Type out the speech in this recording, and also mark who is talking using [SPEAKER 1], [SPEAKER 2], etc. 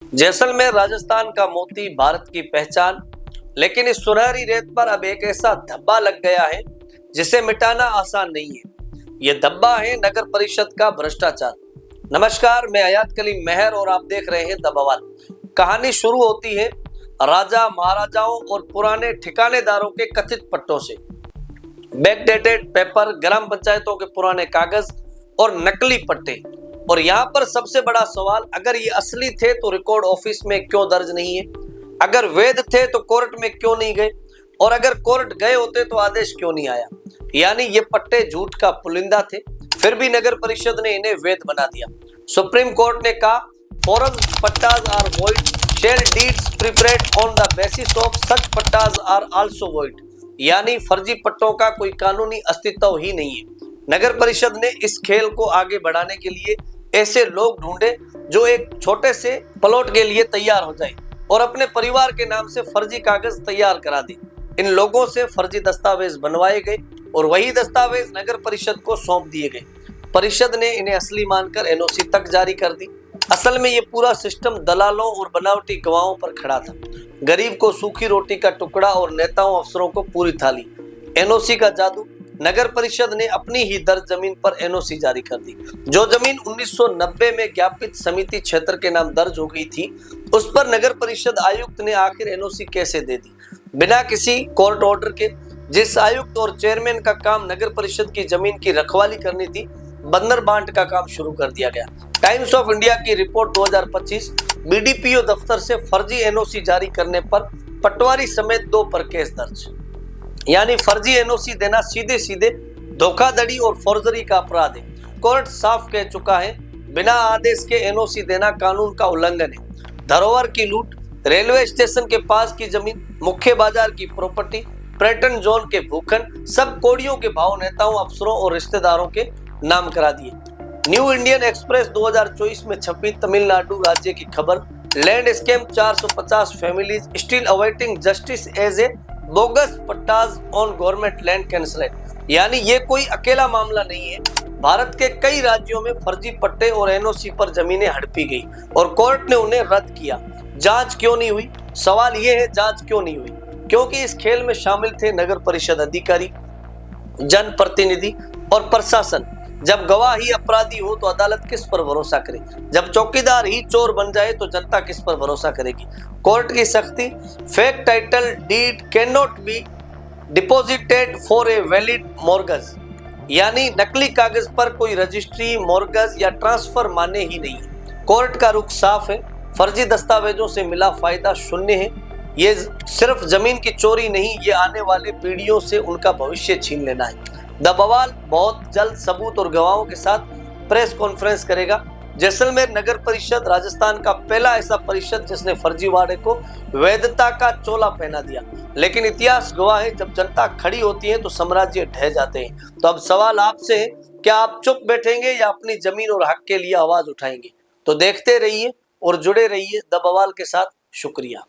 [SPEAKER 1] जैसलमेर राजस्थान का मोती, भारत की पहचान। लेकिन इस सुनहरी रेत पर अब एक ऐसा धब्बा लग गया है जिसे मिटाना आसान नहीं है। यह धब्बा है नगर परिषद का भ्रष्टाचार। नमस्कार, मैं हयात कलीम मेहर और आप देख रहे हैं द बवाल। कहानी शुरू होती है राजा महाराजाओं और पुराने ठिकानेदारों के कथित पट्टों से। बैकडेटेड पेपर, ग्राम पंचायतों के पुराने कागज और नकली पट्टे। और यहाँ पर सबसे बड़ा सवाल, अगर ये असली थे तो रिकॉर्ड ऑफिस में क्यों दर्ज नहीं है? अगर वैध थे तो कोर्ट में क्यों नहीं गए? और अगर कोर्ट गए होते तो आदेश क्यों नहीं आया? यानी ये पट्टे झूठ का पुलिंदा थे, फिर भी नगर परिषद ने इन्हें वैध बना दिया। सुप्रीम कोर्ट ने कहा, forest pattas are void, sale deeds prepared on the basis of such pattas are also void. यानी फर्जी पट्टों का कोई कानूनी अस्तित्व ही नहीं है। नगर परिषद ने इस खेल को आगे बढ़ाने के लिए ऐसे लोग ढूंढे जो एक छोटे से प्लॉट के लिए तैयार हो जाए और अपने परिवार के नाम से फर्जी कागज तैयार करा दे। इन लोगों से फर्जी दस्तावेज बनवाए गए और वही दस्तावेज नगर परिषद को सौंप दिए गए। परिषद ने इन्हें असली मानकर एनओसी तक जारी कर दी। असल में ये पूरा सिस्टम दलालों और बनावटी गवाहों पर खड़ा था। गरीब को सूखी रोटी का टुकड़ा और नेताओं अफसरों को पूरी थाली। एनओसी का जादू। नगर परिषद ने अपनी ही दर्ज जमीन पर एनओसी जारी कर दी। जो जमीन 1990 में ज्ञापित समिति क्षेत्र के नाम दर्ज हो गई थी, उस पर नगर परिषद आयुक्त ने आखिर एनओसी कैसे दे दी? बिना किसी कोर्ट ऑर्डर के। जिस आयुक्त और चेयरमैन का काम नगर परिषद की जमीन की रखवाली करनी थी, बंदर बांट का काम शुरू कर दिया गया। टाइम्स ऑफ इंडिया की रिपोर्ट 2025, बीडीपीओ दफ्तर से फर्जी एनओसी जारी करने पर पटवारी समेत 2 पर केस दर्ज। यानी फर्जी एनओसी देना सीधे सीधे धोखाधड़ी और फॉर्जरी का अपराध है। कोर्ट साफ कह चुका है, बिना आदेश के एनओसी देना कानून का उल्लंघन है। धरोहर की लूट, रेलवे स्टेशन के पास की जमीन, मुख्य बाजार की प्रॉपर्टी, पर्यटन जोन के भूखंड, सब कोड़ियों के भाव नेताओं, अफसरों और रिश्तेदारों के नाम करा दिए। न्यू इंडियन एक्सप्रेस 2024 में छपी तमिलनाडु राज्य की खबर, land scam, 450 families still awaiting justice as a bogus pattas on government land cancelled. यानी ये कोई अकेला मामला नहीं है। भारत के कई राज्यों में फर्जी पट्टे और एनओसी पर जमीनें हड़पी गई और कोर्ट ने उन्हें रद्द किया। जांच क्यों नहीं हुई? सवाल ये है, जांच क्यों नहीं हुई? क्योंकि इस खेल में शामिल थे नगर परिषद अधिकारी, जनप्रतिनिधि और प्रशासन। जब गवाह ही अपराधी हो तो अदालत किस पर भरोसा करे? जब चौकीदार ही चोर बन जाए तो जनता किस पर भरोसा करेगी? कोर्ट की सख्ती, fake title deed can not be deposited for a valid mortgage. यानी नकली कागज पर कोई रजिस्ट्री, मॉर्गेज या ट्रांसफर माने ही नहीं। कोर्ट का रुख साफ है, फर्जी दस्तावेजों से मिला फायदा शून्य है। ये सिर्फ जमीन की चोरी नहीं, ये आने वाले पीढ़ियों से उनका भविष्य छीन लेना है। द बवाल बहुत जल्द सबूत और गवाहों के साथ प्रेस कॉन्फ्रेंस करेगा। जैसलमेर नगर परिषद राजस्थान का पहला ऐसा परिषद जिसने फर्जीवाड़े को वैधता का चोला पहना दिया। लेकिन इतिहास गवाह है, जब जनता खड़ी होती है तो साम्राज्य ढह जाते हैं। तो अब सवाल आपसे है, क्या आप चुप बैठेंगे या अपनी जमीन और हक के लिए आवाज उठाएंगे? तो देखते रहिए और जुड़े रहिए द बवाल के साथ। शुक्रिया।